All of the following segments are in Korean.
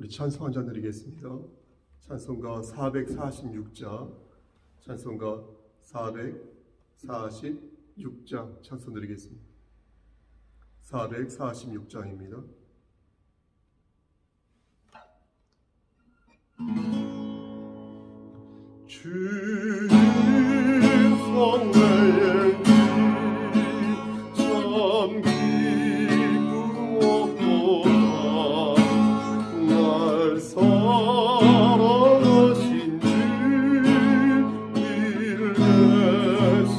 우리 찬송 한 잔 드리겠습니다. 찬송가 446장, 찬송가 446장 찬송 드리겠습니다. 446장입니다. 주의 성례의 참 기쁘었도다. 날 사랑하신 주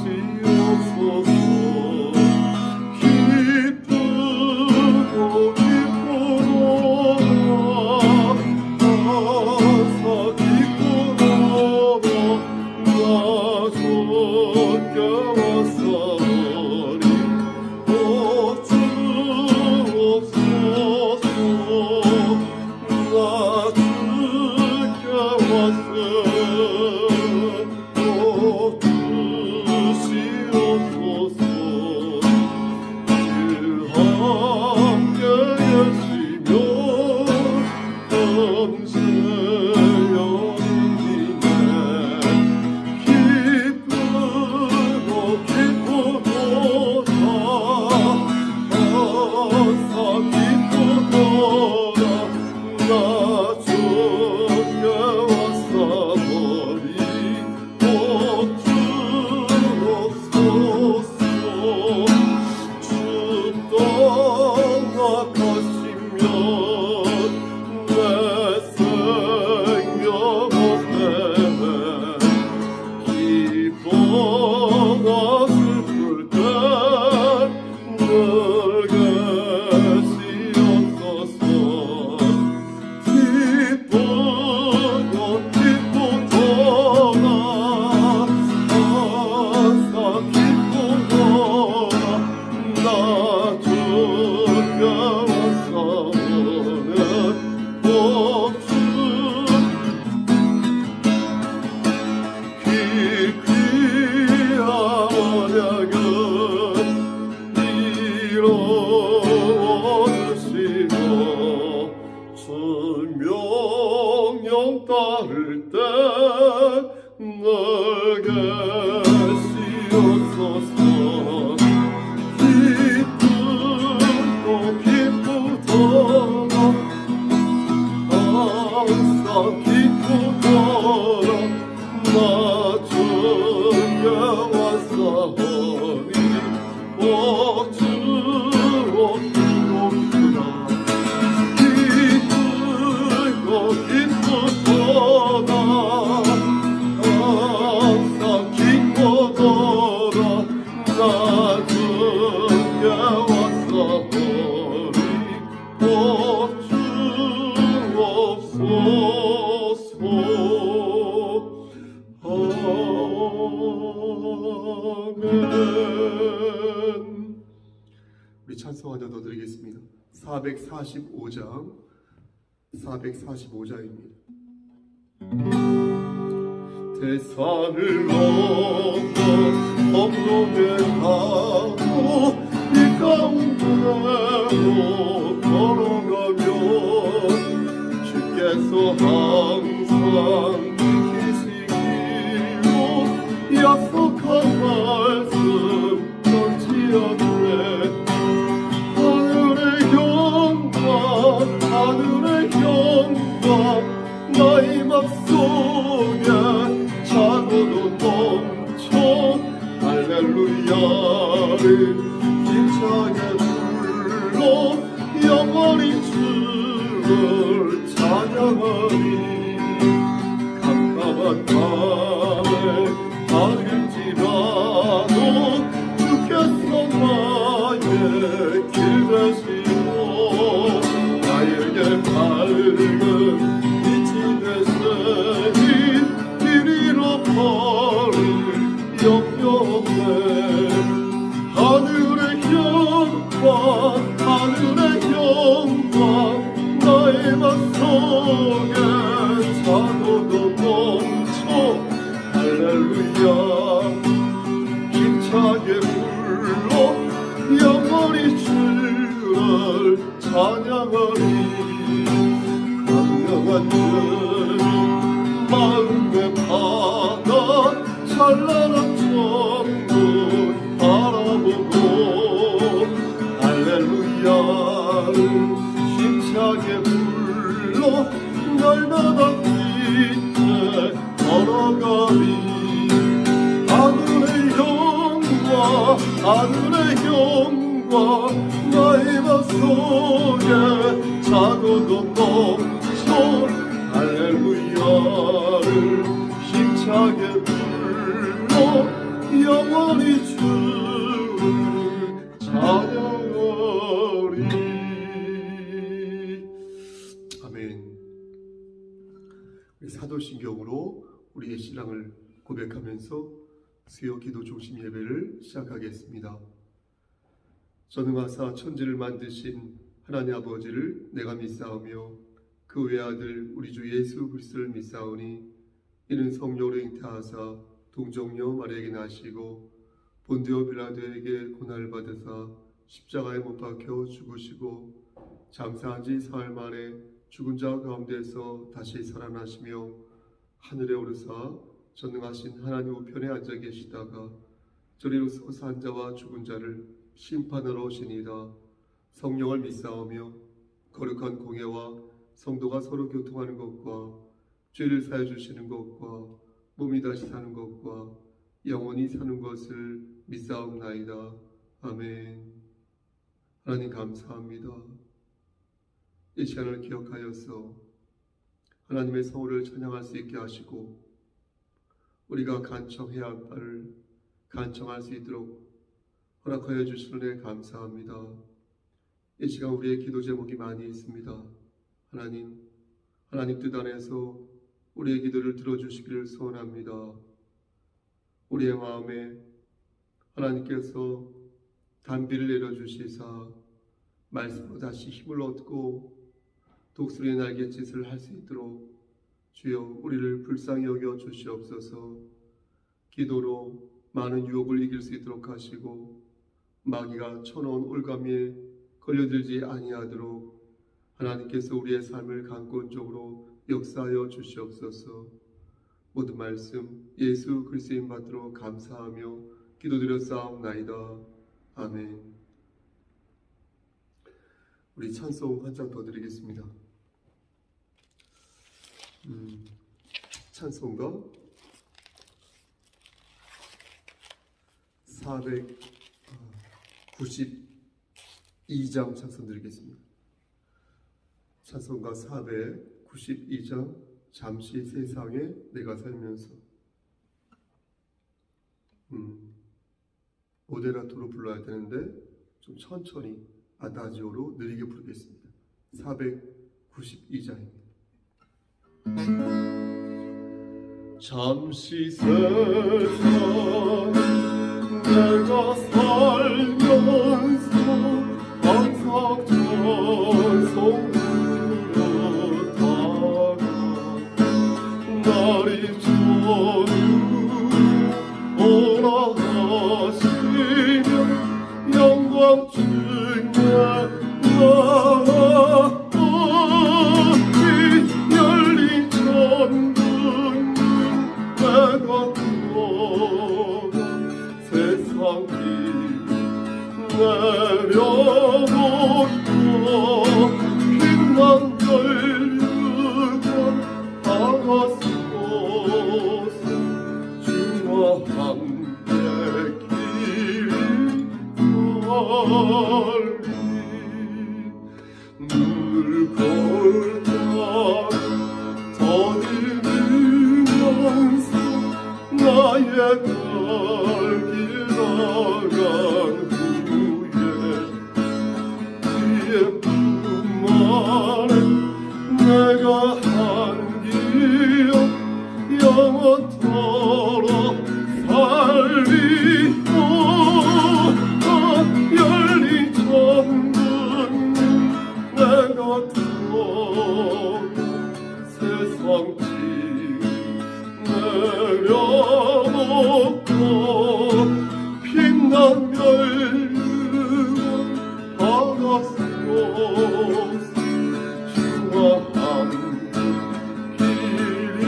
일내시옵소서. 기쁘고 명령 따를 때 내게 시옵소서. 기쁘고 기쁘도록 항상 기쁘도록 나 주께 왔사오니 오 주로 부르라. 우리 찬송 한 번 더 드리겠습니다. 445장입니다. 대산을 넘어 엄동에 가고 이 가운데로 걸어가며 주께서 항상 지키시기로 약속한 말씀 변치 않네. 하늘의 영광 나의 맘속에 차고도 넘쳐 할렐루야를 힘차게 불러 영원히 주를 찬양하리. 캄캄한 밤에 밝을지라도 주께서 나의 길 되시오. 나에게 밝은 빛이 되시니 길이로 벌을 영영해. 하늘의 영광 나의 맘속에 차고도 넘쳐 할렐루야 힘차게 불러 영원히 주를 찬양하리. 주고 할렐루야를 힘차게 불러 날마다 빛에 걸어가리. 하늘의 영광 하늘의 영광 나의 맘속에 차고도 넘쳐 할렐루야를 힘차게 불러 영원히 주를 찬양하리. 아멘. 사도신경으로 우리의 신앙을 고백하면서 수요 기도 중심 예배를 시작하겠습니다. 전능하사 천지를 만드신 하나님 아버지를 내가 믿사오며 그 외아들 우리 주 예수 그리스도를 믿사오니 이는 성령으로 잉태하사 동정녀 마리아에게 나시고 본디오 빌라도에게 고난을 받으사 십자가에 못 박혀 죽으시고 장사한 지 사흘 만에 죽은 자 가운데서 다시 살아나시며 하늘에 오르사 전능하신 하나님 우편에 앉아 계시다가 저리로서 산 자와 죽은 자를 심판하러 오시니이다. 성령을 믿사오며 거룩한 공예와 성도가 서로 교통하는 것과 죄를 사해 주시는 것과 몸이 다시 사는 것과 영원히 사는 것을 믿사옵나이다. 아멘. 하나님 감사합니다. 이 시간을 기억하여서 하나님의 성호를 찬양할 수 있게 하시고 우리가 간청해야 할 바를 간청할 수 있도록 허락하여 주시는 데 감사합니다. 이 시간 우리의 기도 제목이 많이 있습니다. 하나님 뜻 안에서 우리의 기도를 들어주시기를 소원합니다. 우리의 마음에 하나님께서 단비를 내려주시사 말씀으로 다시 힘을 얻고 독수리의 날갯짓을 할 수 있도록 주여 우리를 불쌍히 여겨 주시옵소서. 기도로 많은 유혹을 이길 수 있도록 하시고 마귀가 쳐놓은 올가미에 걸려들지 아니하도록 하나님께서 우리의 삶을 강권적으로 역사하여 주시옵소서. 모든 말씀 예수 그리스도인 받들어 감사하며 기도드렸사옵나이다. 아멘. 우리 찬송 한 장 더 드리겠습니다. 찬송가 492장 찬송 드리겠습니다. 찬송가 492장 잠시 세상에 내가 살면서 모데라토로 불러야 되는데 좀 천천히 아다지오로 느리게 부르겠습니다. 492장입니다. 잠시 세상 내가 살면서 항상 찬송 부르다가 날이 저는 오라 하시면 영광 중에 열린 천군 내가 들어가 세상 길 내려놓고 빛난 별유가 다가서서 주와 함께 길이 걸리 늘 걸다 더디면서 나의 갈 길 나간 후에 뒤에 뿐만에 내가 한 기억 영원토록 살리고 열린 천군 내가 들어가 세상 길 내려놓고 빛난 별유가 받았소서 주와 함께 길이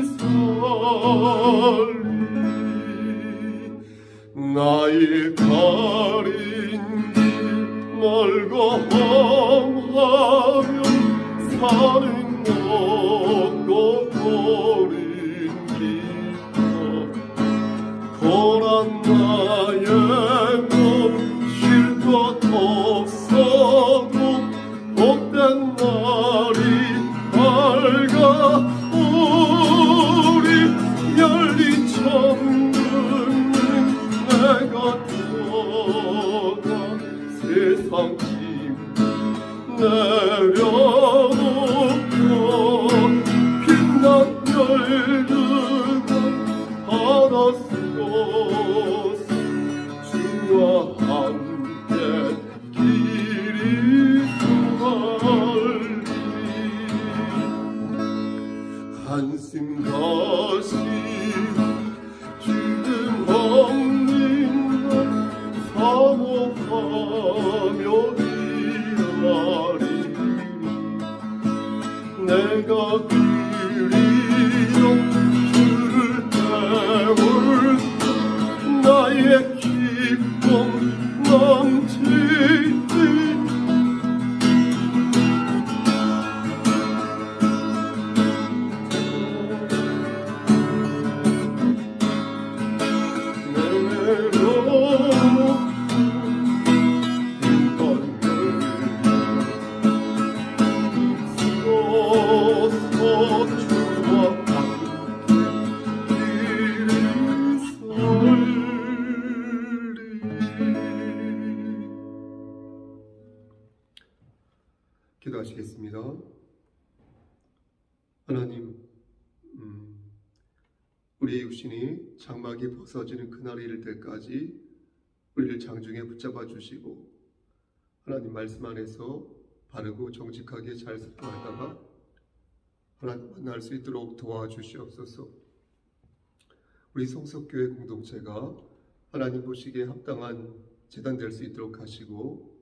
살리 나의 날가하며 산은 먹고 버린 기타 고난 나의 몸 쉴 것 없어도 복된 날이 밝아 우리 열린 창문은 내가 떠나 세상 짐 내려놓고 빛난 열두가 바다 속 주와 함께 길이 갈리 한숨 다시 지금 없는 날 사모하며 일하리 내가 그리려 주를 태울 나의 기쁨 넘치리 기도하시겠습니다. 하나님, 우리의 육신이 장막이 벗어지는 그날이 이를 때까지 우리를 장중에 붙잡아 주시고 하나님 말씀 안에서 바르고 정직하게 잘 살아가다가 하나님 만날 수 있도록 도와주시옵소서. 우리 성석교회 공동체가 하나님 보시기에 합당한 제단 될 수 있도록 하시고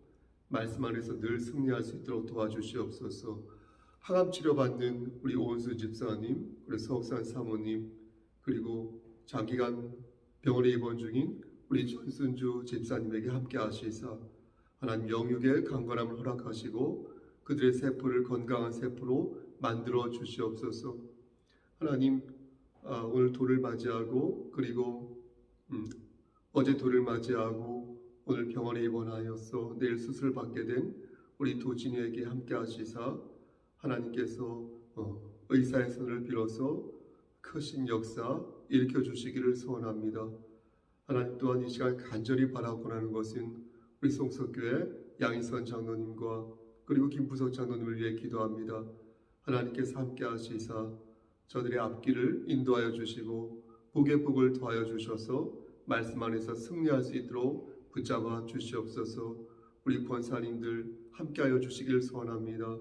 말씀 안에서 늘 승리할 수 있도록 도와주시옵소서. 항암 치료받는 우리 오은수 집사님, 우리 서옥산 사모님, 그리고 장기간 병원에 입원 중인 우리 전순주 집사님에게 함께 하시사 하나님 영육의 강건함을 허락하시고 그들의 세포를 건강한 세포로 만들어 주시옵소서. 하나님, 오늘 돌을 맞이하고 그리고 어제 돌을 맞이하고 오늘 병원에 입원하여서 내일 수술 받게 된 우리 도진이에게 함께 하시사 하나님께서 의사의 손을 빌어서 크신 역사 일으켜 주시기를 소원합니다. 하나님 또한 이 시간 간절히 바라고 하는 것은 우리 송석교회 양희선 장로님과 그리고 김부석 장로님을 위해 기도합니다. 하나님께서 함께 하시사 저들의 앞길을 인도하여 주시고 복의 복을 더하여 주셔서 말씀 안에서 승리할 수 있도록 붙잡아 주시옵소서. 우리 권사님들 함께하여 주시길 소원합니다.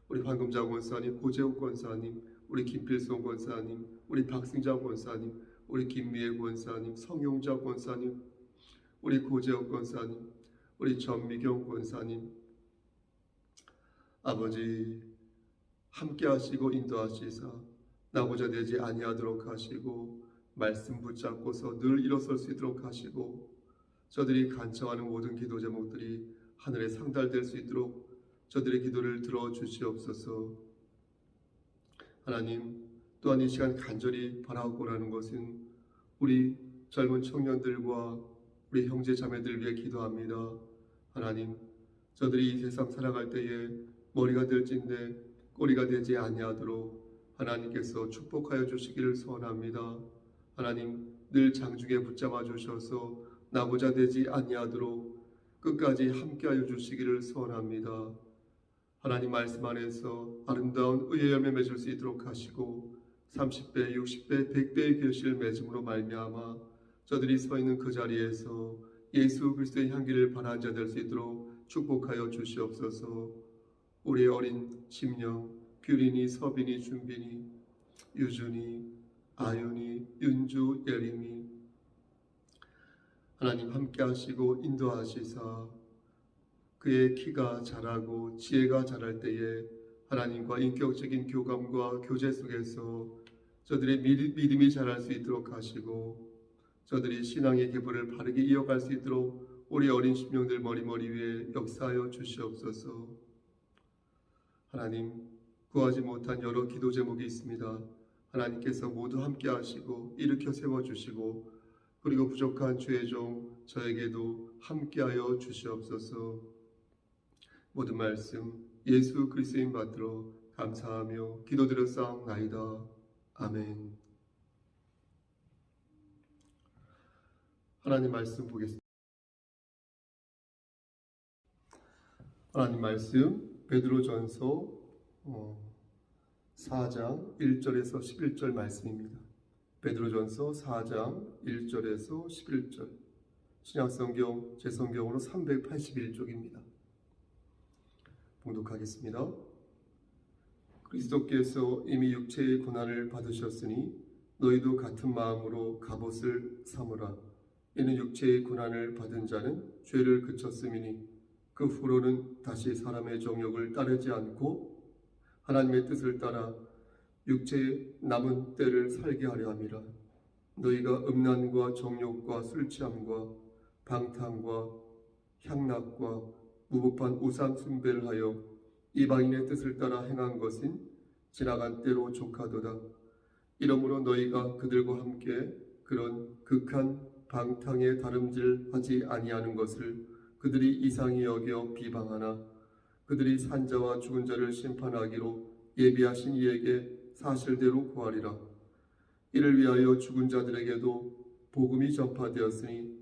우리 황금자 권사님, 고재욱 권사님, 우리 김필송 권사님, 우리 박승자 권사님, 우리 김미애 권사님, 성용자 권사님, 우리 고재욱 권사님, 우리 전미경 권사님, 아버지 함께하시고 인도하시사 나고자 되지 아니하도록 하시고 말씀 붙잡고서 늘 일어설 수 있도록 하시고 저들이 간청하는 모든 기도 제목들이 하늘에 상달될 수 있도록 저들의 기도를 들어주시옵소서. 하나님, 또한 이 시간 간절히 바라고 하는 것은 우리 젊은 청년들과 우리 형제 자매들 위해 기도합니다. 하나님, 저들이 이 세상 살아갈 때에 머리가 될진데 꼬리가 되지 아니하도록 하나님께서 축복하여 주시기를 소원합니다. 하나님, 늘 장중에 붙잡아 주셔서 나고자 되지 아니하도록 끝까지 함께하여 주시기를 소원합니다. 하나님 말씀 안에서 아름다운 의의 열매 맺을 수 있도록 하시고 30배, 60배, 100배의 결실을 맺음으로 말미암아 저들이 서 있는 그 자리에서 예수 그리스도의 향기를 발하는 자 될 수 있도록 축복하여 주시옵소서. 우리의 어린 심령 규린이, 서빈이, 준빈이, 유준이, 아윤이, 윤주, 예림이 하나님 함께 하시고 인도하시사 그의 키가 자라고 지혜가 자랄 때에 하나님과 인격적인 교감과 교제 속에서 저들의 믿음이 자랄 수 있도록 하시고 저들이 신앙의 기부를 바르게 이어갈 수 있도록 우리 어린 심령들 머리머리 위에 역사하여 주시옵소서. 하나님, 구하지 못한 여러 기도 제목이 있습니다. 하나님께서 모두 함께 하시고 일으켜 세워주시고 그리고 부족한 주의 종 저에게도 함께하여 주시옵소서. 모든 말씀 예수 그리스도인 받들어 감사하며 기도드렸사옵나이다. 아멘. 하나님 말씀 보겠습니다. 하나님 말씀 베드로전서 4장 1절에서 11절 말씀입니다. 베드로전서 4장 1절에서 11절 신약성경 제 성경으로 381쪽입니다. 봉독하겠습니다. 그리스도께서 이미 육체의 고난을 받으셨으니 너희도 같은 마음으로 갑옷을 삼으라. 이는 육체의 고난을 받은 자는 죄를 그쳤음이니 그 후로는 다시 사람의 정욕을 따르지 않고 하나님의 뜻을 따라 육체의 남은 때를 살게 하려 함이라. 너희가 음란과 정욕과 술 취함과 방탕과 향락과 무법한 우상 숭배를 하여 이방인의 뜻을 따라 행한 것은 지나간 때로 족하도다. 이러므로 너희가 그들과 함께 그런 극한 방탕에 다름질하지 아니하는 것을 그들이 이상히 여겨 비방하나 그들이 산자와 죽은 자를 심판하기로 예비하신 이에게 사실대로 구하리라. 이를 위하여 죽은 자들에게도 복음이 전파되었으니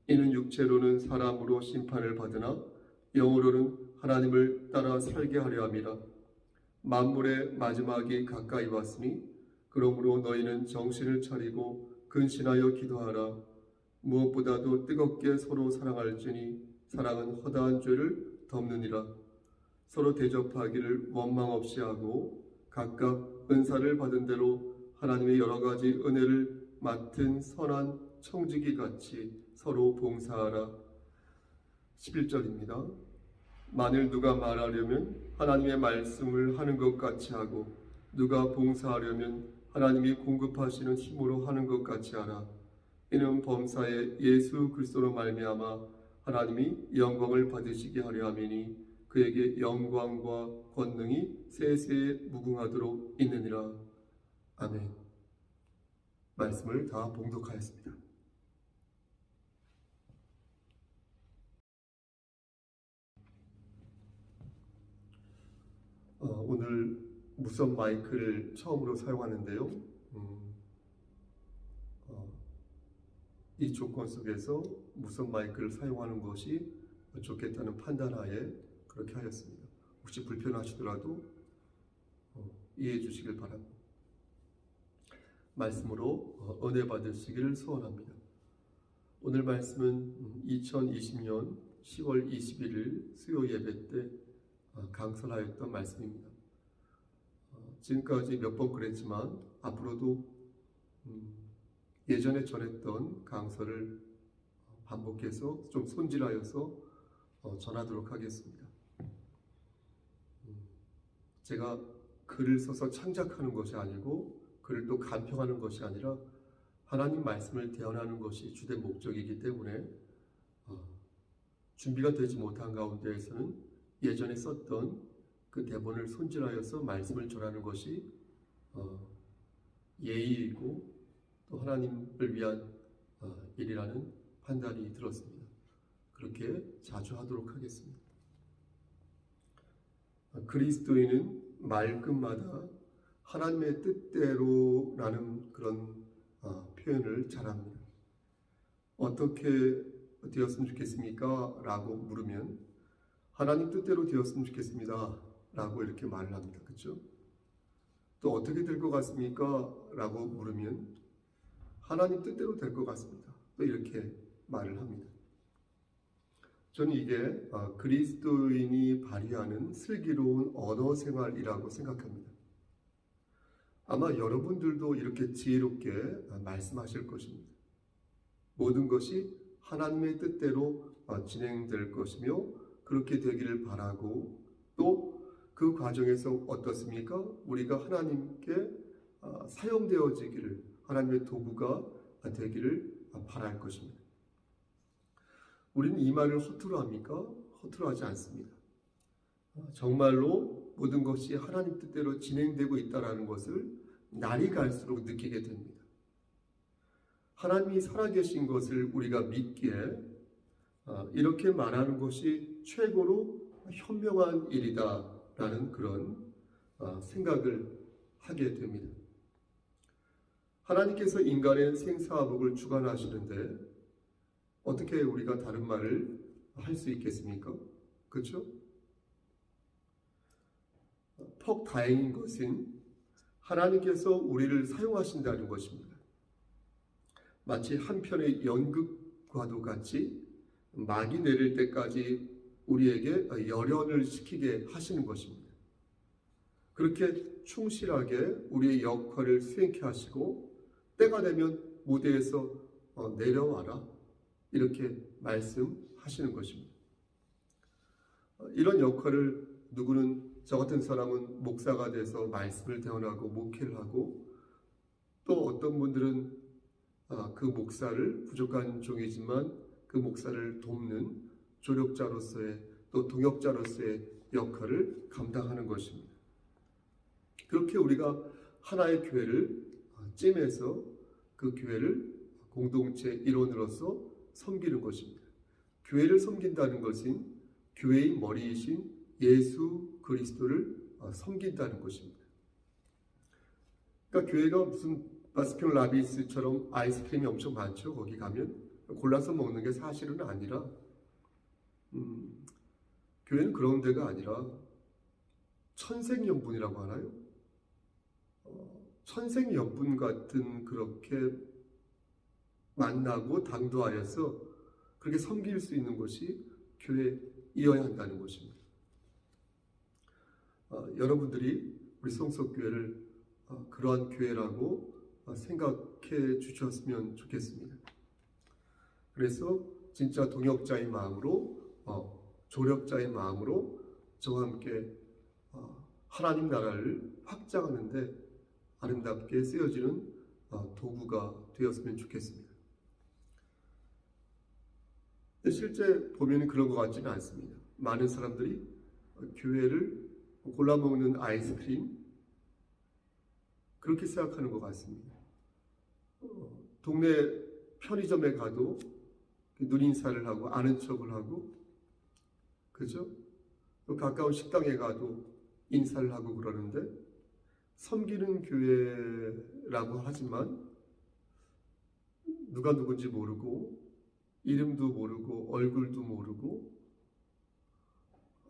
이는 육체로는 사람으로 심판을 받으나 영으로는 하나님을 따라 살게 하려 함이라. 만물의 마지막이 가까이 왔으니 그러므로 너희는 정신을 차리고 근신하여 기도하라. 무엇보다도 뜨겁게 서로 사랑할지니 사랑은 허다한 죄를 덮느니라. 서로 대접하기를 원망 없이 하고 각각 은사를 받은 대로 하나님의 여러 가지 은혜를 맡은 선한 청지기 같이 서로 봉사하라. 11절입니다. 만일 누가 말하려면 하나님의 말씀을 하는 것 같이 하고 누가 봉사하려면 하나님이 공급하시는 힘으로 하는 것 같이 하라. 이는 범사에 예수 그리스도로 말미암아 하나님이 영광을 받으시게 하려 함이니 그에게 영광과 권능이 세세에 무궁하도록 있느니라. 아멘. 말씀을 다 봉독하였습니다. 오늘 무선 마이크를 처음으로 사용하는데요. 이 조건 속에서 무선 마이크를 사용하는 것이 좋겠다는 판단하에 그렇게 하였습니다. 혹시 불편하시더라도 이해해 주시길 바랍니다. 말씀으로 은혜 받으시기를 소원합니다. 오늘 말씀은 2020년 10월 21일 수요 예배 때 강설하였던 말씀입니다. 지금까지 몇 번 그랬지만 앞으로도 예전에 전했던 강설을 반복해서 좀 손질하여서 전하도록 하겠습니다. 제가 글을 써서 창작하는 것이 아니고 글을 또 간평하는 것이 아니라 하나님 말씀을 대언하는 것이 주된 목적이기 때문에 준비가 되지 못한 가운데에서는 예전에 썼던 그 대본을 손질하여서 말씀을 전하는 것이 예의이고 또 하나님을 위한 일이라는 판단이 들었습니다. 그렇게 자주 하도록 하겠습니다. 그리스도인은 말끝마다 하나님의 뜻대로라는 그런 표현을 잘합니다. 어떻게 되었으면 좋겠습니까? 라고 물으면 하나님 뜻대로 되었으면 좋겠습니다. 라고 이렇게 말을 합니다. 그렇죠? 또 어떻게 될 것 같습니까? 라고 물으면 하나님 뜻대로 될 것 같습니다. 또 이렇게 말을 합니다. 저는 이게 그리스도인이 발휘하는 슬기로운 언어 생활이라고 생각합니다. 아마 여러분들도 이렇게 지혜롭게 말씀하실 것입니다. 모든 것이 하나님의 뜻대로 진행될 것이며 그렇게 되기를 바라고 또 그 과정에서 어떻습니까? 우리가 하나님께 사용되어지기를 하나님의 도구가 되기를 바랄 것입니다. 우리는 이 말을 허투루 합니까? 허투루 하지 않습니다. 정말로 모든 것이 하나님 뜻대로 진행되고 있다는 것을 날이 갈수록 느끼게 됩니다. 하나님이 살아계신 것을 우리가 믿기에 이렇게 말하는 것이 최고로 현명한 일이다라는 그런 생각을 하게 됩니다. 하나님께서 인간의 생사화복을 주관하시는데 어떻게 우리가 다른 말을 할 수 있겠습니까? 그렇죠? 퍽 다행인 것은 하나님께서 우리를 사용하신다는 것입니다. 마치 한편의 연극과도 같이 막이 내릴 때까지 우리에게 열연을 시키게 하시는 것입니다. 그렇게 충실하게 우리의 역할을 수행케 하시고 때가 되면 무대에서 내려와라 이렇게 말씀하시는 것입니다. 이런 역할을 누구는 저 같은 사람은 목사가 돼서 말씀을 대언하고 목회를 하고 또 어떤 분들은 그 목사를 부족한 종이지만 그 목사를 돕는 조력자로서의 또 동역자로서의 역할을 감당하는 것입니다. 그렇게 우리가 하나의 교회를 찜해서 그 교회를 공동체 일원으로서 섬기는 것입니다. 교회를 섬긴다는 것은 교회의 머리이신 예수 그리스도를 섬긴다는 것입니다. 그러니까 교회가 무슨 바스킨 라빈스처럼 아이스크림이 엄청 많죠. 거기 가면 골라서 먹는 게 사실은 아니라 교회는 그런 데가 아니라 천생연분이라고 하나요? 천생연분 같은 그렇게 만나고 당도하여서 그렇게 섬길 수 있는 것이 교회이어야 한다는 것입니다. 여러분들이 우리 성석교회를 그러한 교회라고 생각해 주셨으면 좋겠습니다. 그래서 진짜 동역자의 마음으로 조력자의 마음으로 저와 함께 하나님 나라를 확장하는데 아름답게 쓰여지는 도구가 되었으면 좋겠습니다. 실제 보면 그런 것 같지는 않습니다. 많은 사람들이 교회를 골라먹는 아이스크림 그렇게 생각하는 것 같습니다. 동네 편의점에 가도 눈인사를 하고 아는 척을 하고 그죠? 또 가까운 식당에 가도 인사를 하고 그러는데 섬기는 교회라고 하지만 누가 누군지 모르고 이름도 모르고 얼굴도 모르고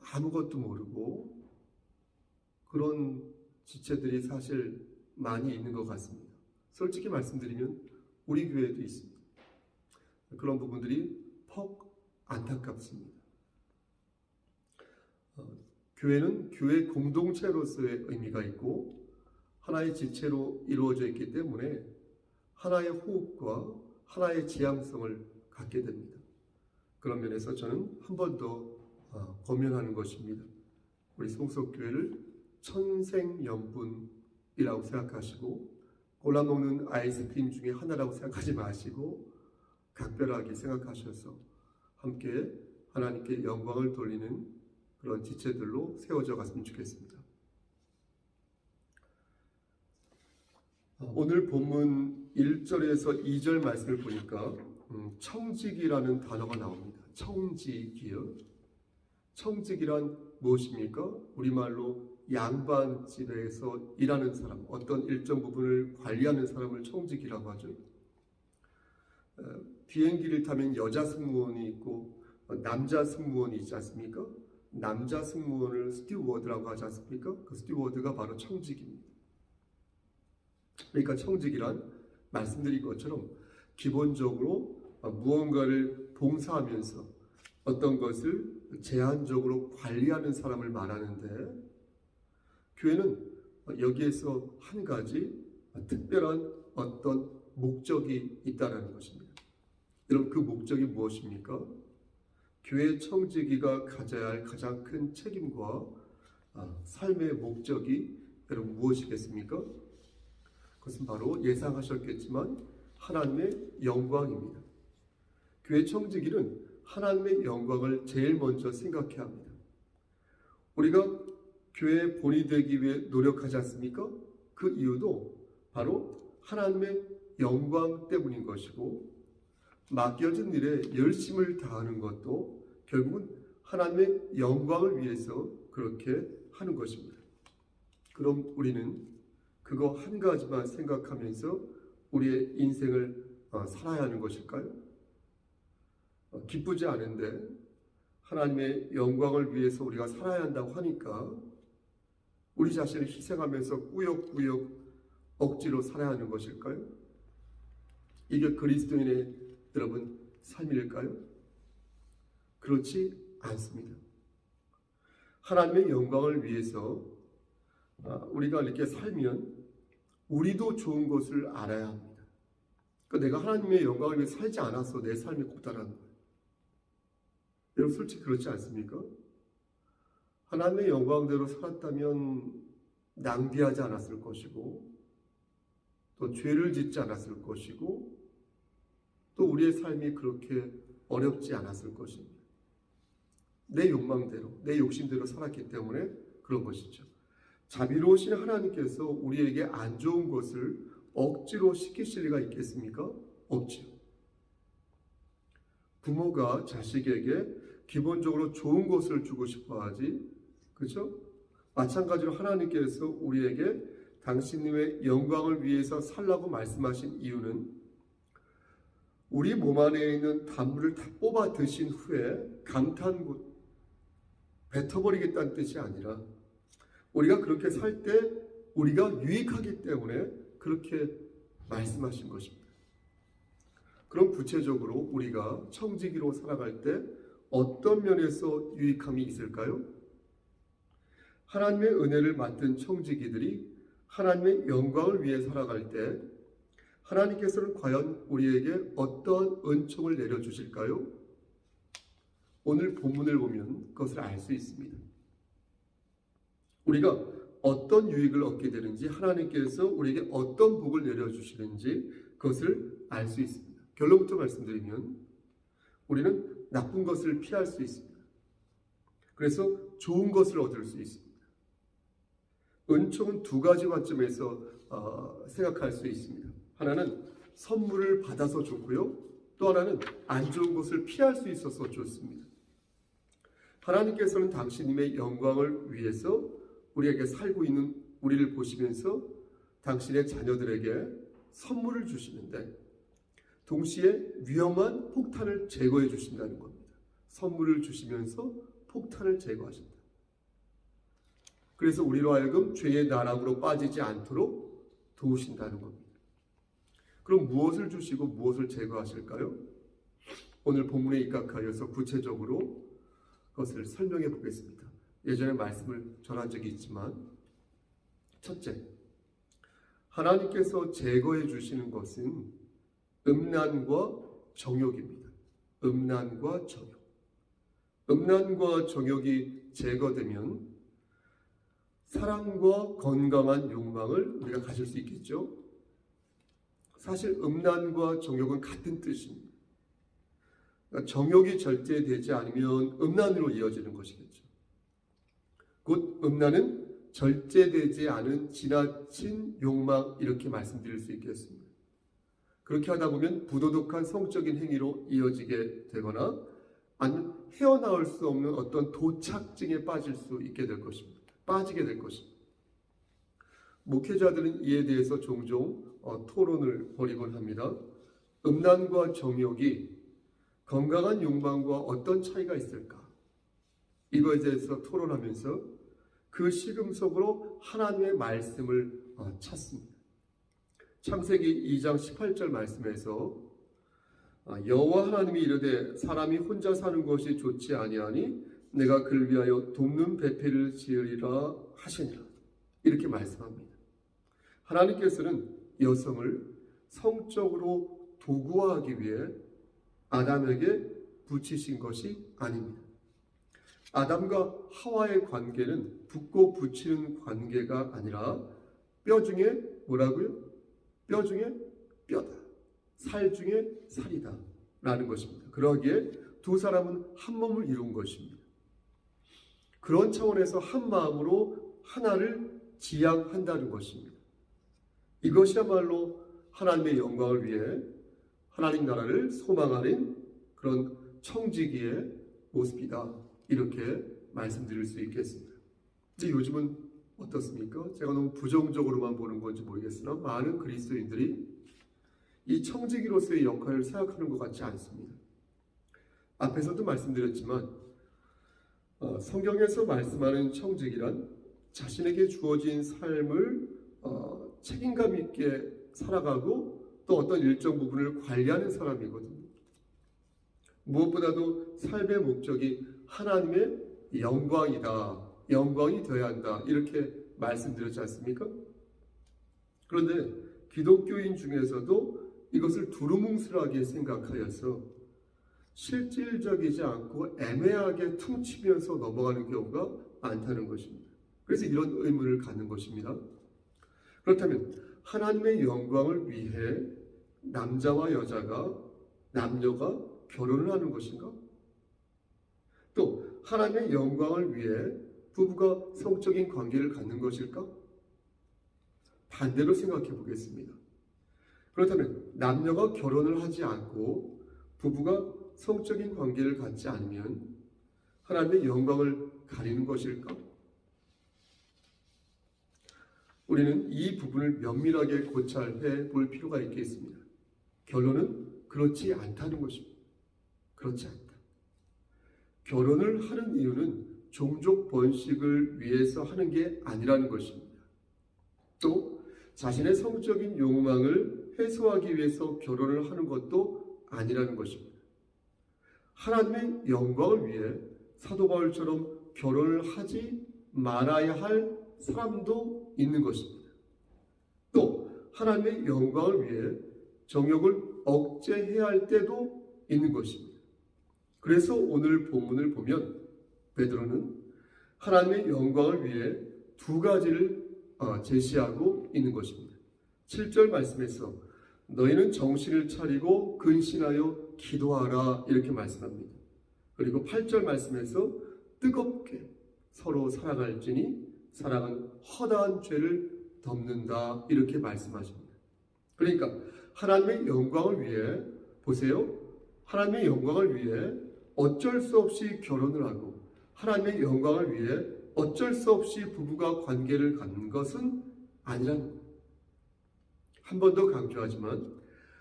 아무것도 모르고 그런 지체들이 사실 많이 있는 것 같습니다. 솔직히 말씀드리면 우리 교회도 있습니다. 그런 부분들이 퍽 안타깝습니다. 교회는 교회 공동체로서의 의미가 있고 하나의 지체로 이루어져 있기 때문에 하나의 호흡과 하나의 지향성을 갖게 됩니다. 그런 면에서 저는 한 번 더 권면하는 것입니다. 우리 성석교회를 천생연분이라고 생각하시고 골라먹는 아이스크림 중에 하나라고 생각하지 마시고 각별하게 생각하셔서 함께 하나님께 영광을 돌리는 그런 지체들로 세워져 갔으면 좋겠습니다. 오늘 본문 1절에서 2절 말씀을 보니까 청직이라는 단어가 나옵니다. 청직이요. 청직이란 무엇입니까? 우리말로 양반집에서 일하는 사람, 어떤 일정 부분을 관리하는 사람을 청직이라고 하죠. 비행기를 타면 여자 승무원이 있고 남자 승무원이 있지 않습니까? 남자 승무원을 스튜어드라고 하지 않습니까? 그 스튜어드가 바로 청직입니다. 그러니까 청직이란 말씀드린 것처럼 기본적으로 무언가를 봉사하면서 어떤 것을 제한적으로 관리하는 사람을 말하는데 교회는 여기에서 한 가지 특별한 어떤 목적이 있다는 것입니다. 여러분 그 목적이 무엇입니까? 교회 청지기가 가져야 할 가장 큰 책임과 삶의 목적이 여러분 무엇이겠습니까? 그것은 바로 예상하셨겠지만 하나님의 영광입니다. 교회 청지기는 하나님의 영광을 제일 먼저 생각해야 합니다. 우리가 교회의 본이 되기 위해 노력하지 않습니까? 그 이유도 바로 하나님의 영광 때문인 것이고, 맡겨진 일에 열심을 다하는 것도 결국은 하나님의 영광을 위해서 그렇게 하는 것입니다. 그럼 우리는 그거 한 가지만 생각하면서 우리의 인생을 살아야 하는 것일까요? 기쁘지 않은데 하나님의 영광을 위해서 우리가 살아야 한다고 하니까 우리 자신을 희생하면서 꾸역꾸역 억지로 살아야 하는 것일까요? 이게 그리스도인의 여러분 삶일까요? 그렇지 않습니다. 하나님의 영광을 위해서 우리가 이렇게 살면 우리도 좋은 것을 알아야 합니다. 그러니까 내가 하나님의 영광을 위해 살지 않아서 내 삶이 고달한 거예요. 여러분 솔직히 그렇지 않습니까? 하나님의 영광대로 살았다면 낭비하지 않았을 것이고, 또 죄를 짓지 않았을 것이고, 또 우리의 삶이 그렇게 어렵지 않았을 것입니다. 내 욕망대로, 내 욕심대로 살았기 때문에 그런 것이죠. 자비로우신 하나님께서 우리에게 안 좋은 것을 억지로 시키실 리가 있겠습니까? 없지요. 부모가 자식에게 기본적으로 좋은 것을 주고 싶어 하지, 그렇죠? 마찬가지로 하나님께서 우리에게 당신님의 영광을 위해서 살라고 말씀하신 이유는 우리 몸 안에 있는 단물을 다 뽑아 드신 후에 감탄 뱉어버리겠다는 뜻이 아니라, 우리가 그렇게 살 때 우리가 유익하기 때문에 그렇게 말씀하신 것입니다. 그럼 구체적으로 우리가 청지기로 살아갈 때 어떤 면에서 유익함이 있을까요? 하나님의 은혜를 맡은 청지기들이 하나님의 영광을 위해 살아갈 때 하나님께서는 과연 우리에게 어떤 은총을 내려주실까요? 오늘 본문을 보면 그것을 알 수 있습니다. 우리가 어떤 유익을 얻게 되는지, 하나님께서 우리에게 어떤 복을 내려주시는지 그것을 알 수 있습니다. 결론부터 말씀드리면 우리는 나쁜 것을 피할 수 있습니다. 그래서 좋은 것을 얻을 수 있습니다. 은총은 두 가지 관점에서 생각할 수 있습니다. 하나는 선물을 받아서 좋고요, 또 하나는 안 좋은 것을 피할 수 있어서 좋습니다. 하나님께서는 당신님의 영광을 위해서 우리에게 살고 있는 우리를 보시면서 당신의 자녀들에게 선물을 주시는데, 동시에 위험한 폭탄을 제거해 주신다는 겁니다. 선물을 주시면서 폭탄을 제거하신다. 그래서 우리로 하여금 죄의 나락으로 빠지지 않도록 도우신다는 겁니다. 그럼 무엇을 주시고 무엇을 제거하실까요? 오늘 본문에 입각하여서 구체적으로 그것을 설명해 보겠습니다. 예전에 말씀을 전한 적이 있지만, 첫째, 하나님께서 제거해 주시는 것은 음란과 정욕입니다. 음란과 정욕. 음란과 정욕이 제거되면 사랑과 건강한 욕망을 우리가 가질 수 있겠죠. 사실 음란과 정욕은 같은 뜻입니다. 그러니까 정욕이 절제되지 않으면 음란으로 이어지는 것이겠죠. 곧 음란은 절제되지 않은 지나친 욕망, 이렇게 말씀드릴 수 있겠습니다. 그렇게 하다 보면 부도덕한 성적인 행위로 이어지게 되거나 아니면 헤어나올 수 없는 어떤 도착증에 빠질 수 있게 될 것입니다. 빠지게 될 것입니다. 목회자들은 이에 대해서 종종 토론을 벌이곤 합니다. 음란과 정욕이 건강한 욕망과 어떤 차이가 있을까? 이거에 대해서 토론하면서 그 시금 속으로 하나님의 말씀을 찾습니다. 창세기 2장 18절 말씀에서 여호와 하나님이 이르되 사람이 혼자 사는 것이 좋지 아니하니 내가 그를 위하여 돕는 배필을 지으리라 하시니라, 이렇게 말씀합니다. 하나님께서는 여성을 성적으로 도구화하기 위해 아담에게 붙이신 것이 아닙니다. 아담과 하와의 관계는 붙고 붙이는 관계가 아니라 뼈 중에 뭐라고요? 뼈 중에 뼈다, 살 중에 살이다 라는 것입니다. 그러기에 두 사람은 한 몸을 이룬 것입니다. 그런 차원에서 한 마음으로 하나를 지향한다는 것입니다. 이것이야말로 하나님의 영광을 위해 하나님 나라를 소망하는 그런 청지기의 모습이다. 이렇게 말씀드릴 수 있겠습니다. 근데 요즘은 어떻습니까? 제가 너무 부정적으로만 보는 건지 모르겠으나 많은 그리스도인들이 이 청지기로서의 역할을 생각하는 것 같지 않습니다. 앞에서도 말씀드렸지만 성경에서 말씀하는 청지기란 자신에게 주어진 삶을 책임감 있게 살아가고 또 어떤 일정 부분을 관리하는 사람이거든요. 무엇보다도 삶의 목적이 하나님의 영광이다. 영광이 되어야 한다. 이렇게 말씀드렸지 않습니까? 그런데 기독교인 중에서도 이것을 두루뭉술하게 생각하여서 실질적이지 않고 애매하게 퉁치면서 넘어가는 경우가 많다는 것입니다. 그래서 이런 의문을 갖는 것입니다. 그렇다면 하나님의 영광을 위해 남자와 여자가, 남녀가 결혼을 하는 것인가? 또 하나님의 영광을 위해 부부가 성적인 관계를 갖는 것일까? 반대로 생각해 보겠습니다. 그렇다면 남녀가 결혼을 하지 않고 부부가 성적인 관계를 갖지 않으면 하나님의 영광을 가리는 것일까? 우리는 이 부분을 면밀하게 고찰해 볼 필요가 있겠습니다. 결론은 그렇지 않다는 것입니다. 그렇지 않다. 결혼을 하는 이유는 종족 번식을 위해서 하는 게 아니라는 것입니다. 또 자신의 성적인 욕망을 해소하기 위해서 결혼을 하는 것도 아니라는 것입니다. 하나님의 영광을 위해 사도 바울처럼 결혼을 하지 말아야 할 사람도 있는 것입니다. 또 하나님의 영광을 위해 정욕을 억제해야 할 때도 있는 것입니다. 그래서 오늘 본문을 보면 베드로는 하나님의 영광을 위해 두 가지를 제시하고 있는 것입니다. 7절 말씀에서 너희는 정신을 차리고 근신하여 기도하라 이렇게 말씀합니다. 그리고 8절 말씀에서 뜨겁게 서로 사랑할지니 사랑은 허다한 죄를 덮는다 이렇게 말씀하십니다. 그러니까 하나님의 영광을 위해 보세요. 하나님의 영광을 위해 어쩔 수 없이 결혼을 하고 하나님의 영광을 위해 어쩔 수 없이 부부가 관계를 갖는 것은 아니라는 거예요. 한 번 더 강조하지만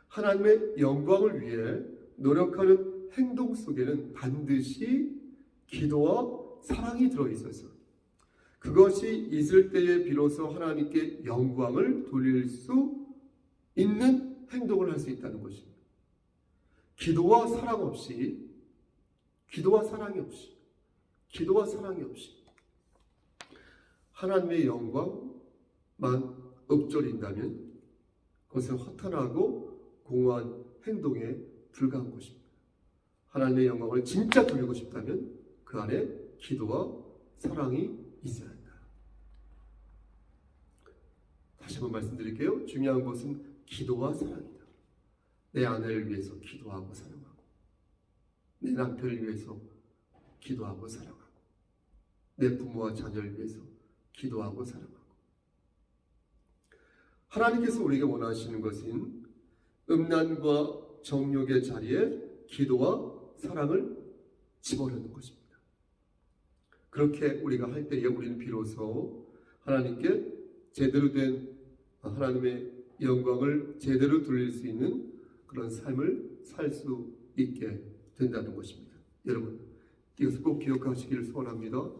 하나님의 영광을 위해 노력하는 행동 속에는 반드시 기도와 사랑이 들어있어서 그것이 있을 때에 비로소 하나님께 영광을 돌릴 수 있는 행동을 할 수 있다는 것입니다. 기도와 사랑 없이, 기도와 사랑이 없이, 기도와 사랑이 없이 하나님의 영광만 읊조린다면 그것은 허탄하고 공허한 행동에 불과한 것입니다. 하나님의 영광을 진짜 돌리고 싶다면 그 안에 기도와 사랑이 있어야 한다. 다시 한번 말씀드릴게요. 중요한 것은 기도와 사랑이다. 내 아내를 위해서 기도하고 사랑하고 내 남편을 위해서 기도하고 사랑하고 내 부모와 자녀를 위해서 기도하고 사랑하고 하나님께서 우리에게 원하시는 것은 음란과 정욕의 자리에 기도와 사랑을 집어넣는 것입니다. 그렇게 우리가 할 때에 우리는 비로소 하나님께 제대로 된 하나님의 영광을 제대로 돌릴 수 있는 그런 삶을 살 수 있게 된다는 것입니다. 여러분, 이것을 꼭 기억하시기를 소원합니다.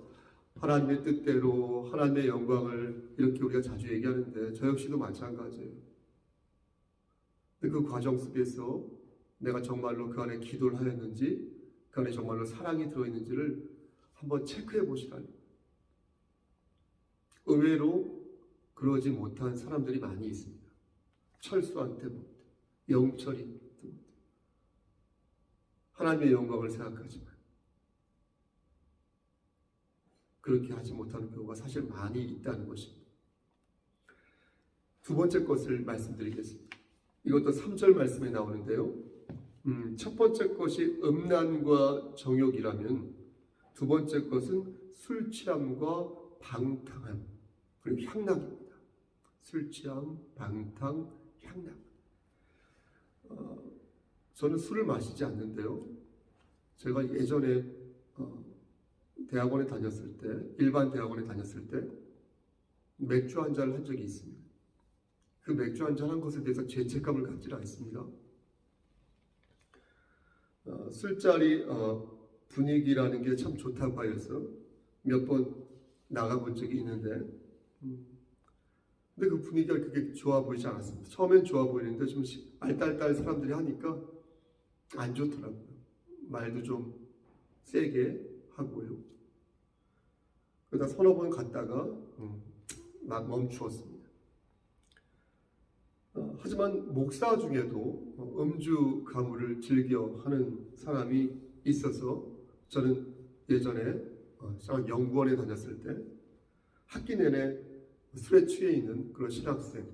하나님의 뜻대로 하나님의 영광을 이렇게 우리가 자주 얘기하는데 저 역시도 마찬가지예요. 그 과정 속에서 내가 정말로 그 안에 기도를 하였는지 그 안에 정말로 사랑이 들어있는지를 한번 체크해 보시라니. 의외로 그러지 못한 사람들이 많이 있습니다. 철수한테 못해, 영철이 못해, 하나님의 영광을 생각하지만 그렇게 하지 못하는 경우가 사실 많이 있다는 것입니다. 두 번째 것을 말씀드리겠습니다. 이것도 3절 말씀에 나오는데요. 첫 번째 것이 음란과 정욕이라면 두 번째 것은 술 취함과 방탕함 그리고 향락입니다. 술 취함, 방탕, 향락. 저는 술을 마시지 않는데요. 제가 예전에 대학원에 다녔을 때, 일반 대학원에 다녔을 때 맥주 한 잔을 한 적이 있습니다. 그 맥주 한 잔 한 것에 대해서 죄책감을 갖지 않습니다. 술자리 분위기라는 게 참 좋다고 하여서 몇 번 나가본 적이 있는데 근데 그 분위기가 그렇게 좋아 보이지 않았습니다. 처음엔 좋아 보이는데 좀 알딸딸 사람들이 하니까 안 좋더라고요. 말도 좀 세게 하고요. 그러다 서너 번 갔다가 막 멈추었습니다. 하지만 목사 중에도 음주 가무를 즐겨 하는 사람이 있어서 저는 예전에 연구원에 다녔을 때 학기 내내 술에 취해 있는 그런 신학생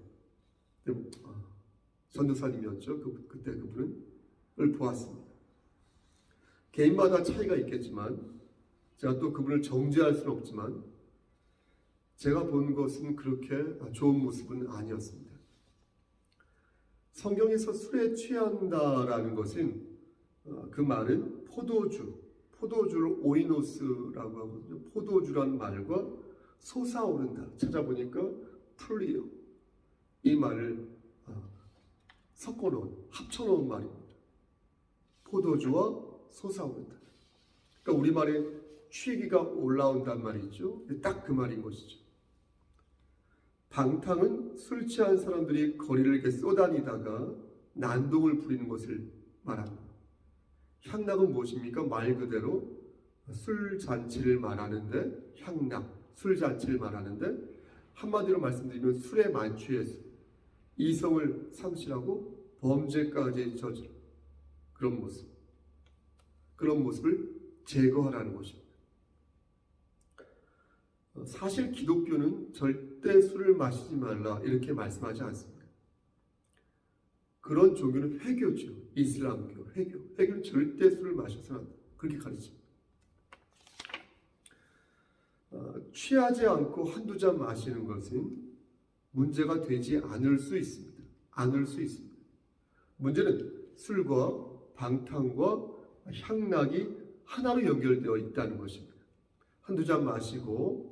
전도사님이었죠. 그때 그분을 보았습니다. 개인마다 차이가 있겠지만 제가 또 그분을 정죄할 수는 없지만 제가 본 것은 그렇게 좋은 모습은 아니었습니다. 성경에서 술에 취한다라는 것은 그 말은 포도주를 오이노스라고 하거든요. 포도주라는 말과 솟아오른다. 찾아보니까 풀리오 이 말을 합쳐놓은 말입니다. 포도주와 솟아오른다. 그러니까 우리말에 취기가 올라온단 말이죠. 딱 그 말인 것이죠. 방탕은 술 취한 사람들이 거리를 이렇게 쏘다니다가 난동을 부리는 것을 말합니다. 향락은 무엇입니까? 말 그대로 술 잔치를 말하는데 술 잔치를 말하는데 한마디로 말씀드리면 술에 만취해서 이성을 상실하고 범죄까지 저지른 그런 모습을 제거하라는 것입니다. 사실 기독교는 절대 술을 마시지 말라 이렇게 말씀하지 않습니다. 그런 종교는 회교죠. 이슬람교 회교는 절대 술을 마셔서는 안 된다. 그렇게 가르칩니다. 취하지 않고 한두 잔 마시는 것은 문제가 되지 않을 수 있습니다. 문제는 술과 방탕과 향락이 하나로 연결되어 있다는 것입니다. 한두 잔 마시고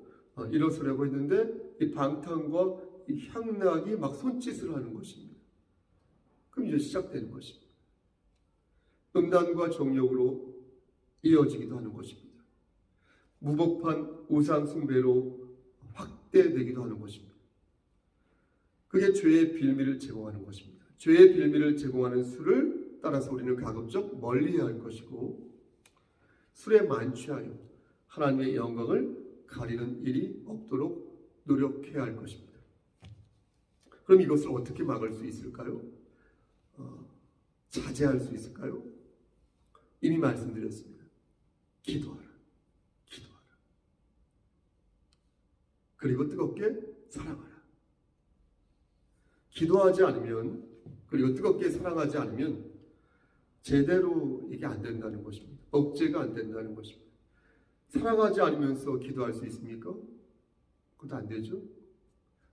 일어서려고 했는데 이 방탕과 이 향락이 막 손짓을 하는 것입니다. 그럼 이제 시작되는 것입니다. 음란과 정욕으로 이어지기도 하는 것입니다. 무법한 우상 숭배로 확대되기도 하는 것입니다. 그게 죄의 빌미를 제공하는 것입니다. 죄의 빌미를 제공하는 술을 따라서 우리는 가급적 멀리해야 할 것이고 술에 만취하여 하나님의 영광을 가리는 일이 없도록 노력해야 할 것입니다. 그럼 이것을 어떻게 막을 수 있을까요? 자제할 수 있을까요? 이미 말씀드렸습니다. 기도하라. 그리고 뜨겁게 사랑하라. 기도하지 않으면 그리고 뜨겁게 사랑하지 않으면 제대로 이게 안 된다는 것입니다. 억제가 안 된다는 것입니다. 사랑하지 않으면서 기도할 수 있습니까? 그것도 안 되죠.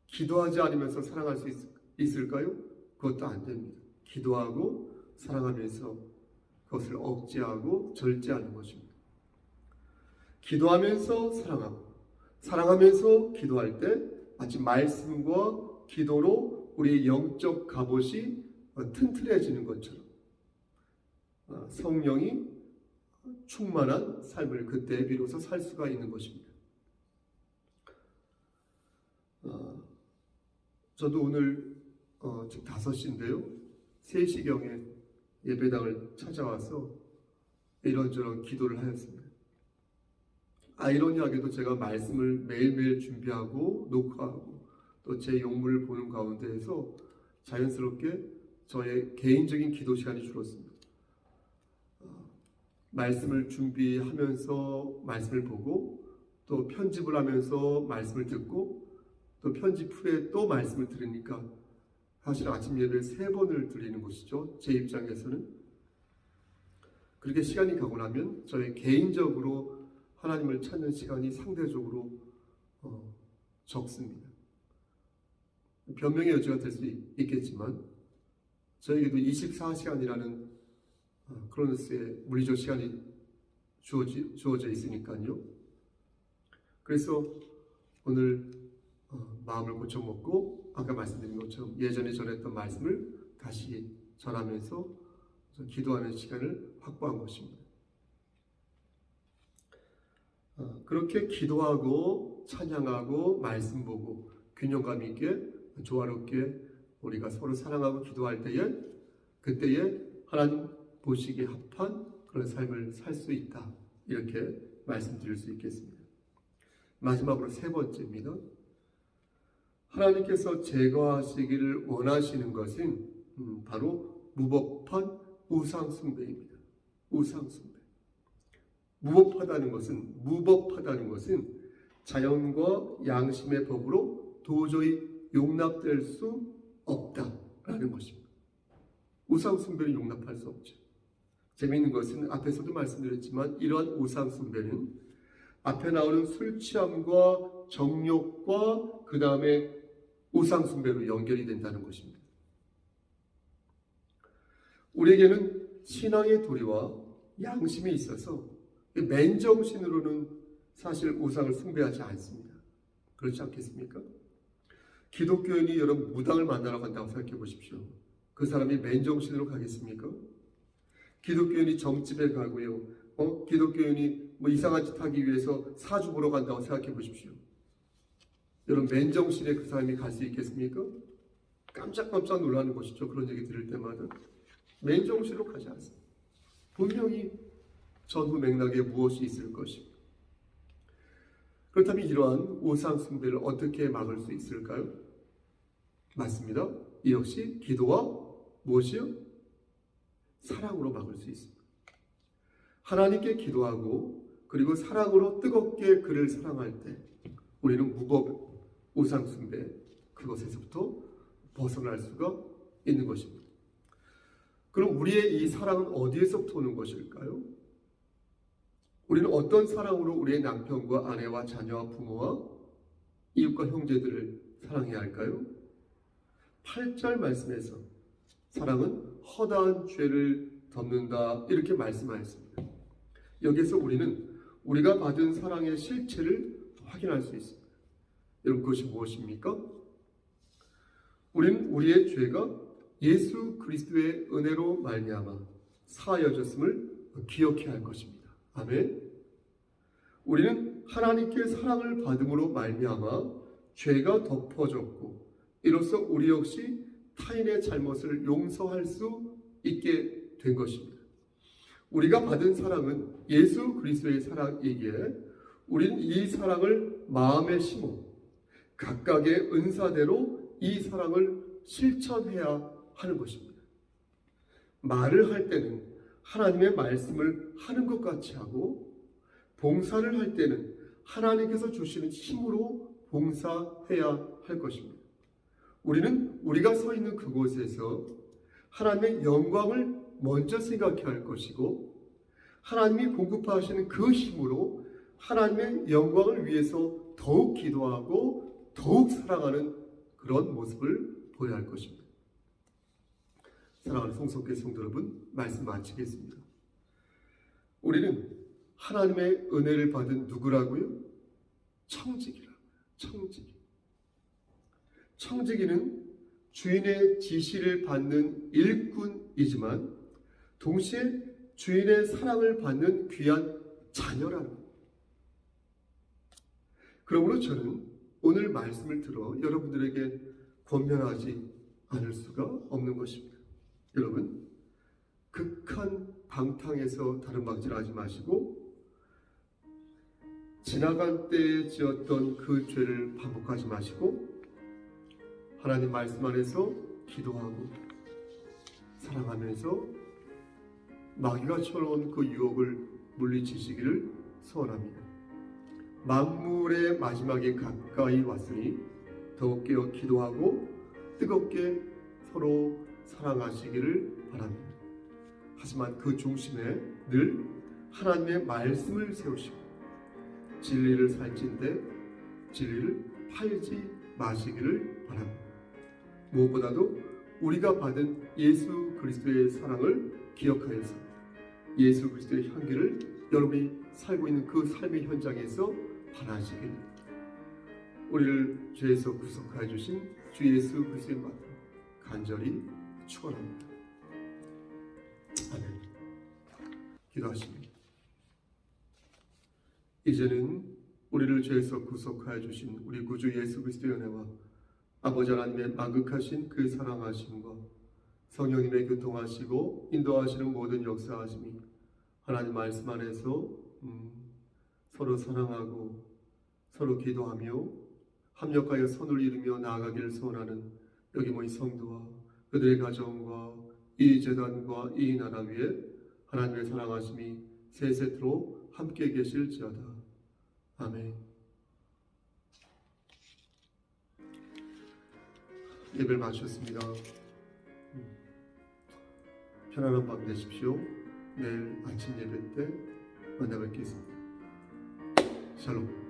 기도하지 않으면서 사랑할 수 있을까요? 그것도 안 됩니다. 기도하고 사랑하면서 그것을 억제하고 절제하는 것입니다. 기도하면서 사랑하면서 기도할 때 마치 말씀과 기도로 우리의 영적 갑옷이 튼튼해지는 것처럼 성령이 충만한 삶을 그때 비로소 살 수가 있는 것입니다. 저도 오늘 지금 5시인데요. 3시경에 예배당을 찾아와서 이런저런 기도를 하였습니다. 아이러니하게도 제가 말씀을 매일매일 준비하고 녹화하고 또 제 용물을 보는 가운데에서 자연스럽게 저의 개인적인 기도 시간이 줄었습니다. 말씀을 준비하면서 말씀을 보고 또 편집을 하면서 말씀을 듣고 또 편집 후에 또 말씀을 들으니까 사실 아침 예배를 3번을 드리는 것이죠. 제 입장에서는. 그렇게 시간이 가고 나면 저의 개인적으로 하나님을 찾는 시간이 상대적으로 적습니다. 변명의 여지가 될 수 있겠지만 저에게도 24시간이라는 크로노스의 물리적 시간이 주어져 있으니까요. 그래서 오늘 마음을 고쳐먹고 아까 말씀드린 것처럼 예전에 전했던 말씀을 다시 전하면서 기도하는 시간을 확보한 것입니다. 그렇게 기도하고 찬양하고 말씀 보고 균형감 있게 조화롭게 우리가 서로 사랑하고 기도할 때에 그때에 하나님 보시기에 합한 그런 삶을 살 수 있다. 이렇게 말씀드릴 수 있겠습니다. 마지막으로 세 번째입니다. 하나님께서 제거하시기를 원하시는 것은 바로 무법한 우상 숭배입니다. 우상 숭배. 무법하다는 것은 자연과 양심의 법으로 도저히 용납될 수 없다라는 것입니다. 우상 숭배를 용납할 수 없죠. 재미있는 것은 앞에서도 말씀드렸지만 이러한 우상 숭배는 앞에 나오는 술 취함과 정욕과 그 다음에 우상 숭배로 연결이 된다는 것입니다. 우리에게는 신앙의 도리와 양심이 있어서 맨정신으로는 사실 우상을 숭배하지 않습니다. 그렇지 않겠습니까? 기독교인이 여러분 무당을 만나러 간다고 생각해 보십시오. 그 사람이 맨정신으로 가겠습니까? 기독교인이 점집에 가고요. 기독교인이 이상한 짓 하기 위해서 사주 보러 간다고 생각해 보십시오. 여러분 맨정신에 그 사람이 갈 수 있겠습니까? 깜짝깜짝 놀라는 것이죠. 그런 얘기 들을 때마다. 맨정신으로 가지 않습니다. 분명히 전후 맥락에 무엇이 있을 것입니다. 그렇다면 이러한 우상 숭배를 어떻게 막을 수 있을까요? 맞습니다. 이 역시 기도와 무엇이요? 사랑으로 막을 수 있습니다. 하나님께 기도하고 그리고 사랑으로 뜨겁게 그를 사랑할 때 우리는 무법 우상 숭배 그것에서부터 벗어날 수가 있는 것입니다. 그럼 우리의 이 사랑은 어디에서부터 오는 것일까요? 우리는 어떤 사랑으로 우리의 남편과 아내와 자녀와 부모와 이웃과 형제들을 사랑해야 할까요? 8절 말씀에서 사랑은 허다한 죄를 덮는다 이렇게 말씀하였습니다. 여기서 우리는 우리가 받은 사랑의 실체를 확인할 수 있습니다. 여러분 그것이 무엇입니까? 우리는 우리의 죄가 예수 그리스도의 은혜로 말미암아 사하여졌음을 기억해야 할 것입니다. 아멘. 우리는 하나님께 사랑을 받음으로 말미암아 죄가 덮어졌고 이로써 우리 역시 타인의 잘못을 용서할 수 있게 된 것입니다. 우리가 받은 사랑은 예수 그리스도의 사랑이기에 우리는 이 사랑을 마음에 심어 각각의 은사대로 이 사랑을 실천해야 하는 것입니다. 말을 할 때는 하나님의 말씀을 하는 것 같이 하고 봉사를 할 때는 하나님께서 주시는 힘으로 봉사해야 할 것입니다. 우리는 우리가 서 있는 그곳에서 하나님의 영광을 먼저 생각해야 할 것이고 하나님이 공급하시는 그 힘으로 하나님의 영광을 위해서 더욱 기도하고 더욱 사랑하는 그런 모습을 보여야 할 것입니다. 사랑하는 성석교회 성도 여러분, 말씀 마치겠습니다. 우리는 하나님의 은혜를 받은 누구라고요? 청지기라고요. 청지기. 청지기는 주인의 지시를 받는 일꾼이지만 동시에 주인의 사랑을 받는 귀한 자녀라는 겁니다. 그러므로 저는 오늘 말씀을 들어 여러분들에게 권면하지 않을 수가 없는 것입니다. 여러분, 극한 방탕에서 다름박질하지 마시고 지나간 때에 지었던 그 죄를 반복하지 마시고 하나님 말씀 안에서 기도하고 사랑하면서 마귀가 쳐놓은 그 유혹을 물리치시기를 소원합니다. 만물의 마지막에 가까이 왔으니 더욱 깨어 기도하고 뜨겁게 서로 사랑하시기를 바랍니다. 하지만 그 중심에 늘 하나님의 말씀을 세우시고 진리를 살찐데 진리를 팔지 마시기를 바랍니다. 무엇보다도 우리가 받은 예수 그리스도의 사랑을 기억하여서 예수 그리스도의 향기를 여러분이 살고 있는 그 삶의 현장에서 바라시길 우리를 죄에서 구속하여 주신 주 예수 그리스도의 말로 간절히 축원합니다. 아멘. 기도하십니다. 이제는 우리를 죄에서 구속하여 주신 우리 구주 예수 그리스도의 은혜와 아버지 하나님의 만극하신 그 사랑하심과 성령님의 교통하시고 인도하시는 모든 역사하심이 하나님 말씀 안에서 서로 사랑하고 서로 기도하며 합력하여 선을 이루며 나아가기를 소원하는 여기 모인 성도와 그들의 가정과 이 재단과 이 나라 위에 하나님의 사랑하심이 세세토록 함께 계실지어다. 아멘. 예배를 마쳤습니다. 편안한 밤 되십시오. 내일 아침 예배 때 만나 뵙겠습니다. 샬롬.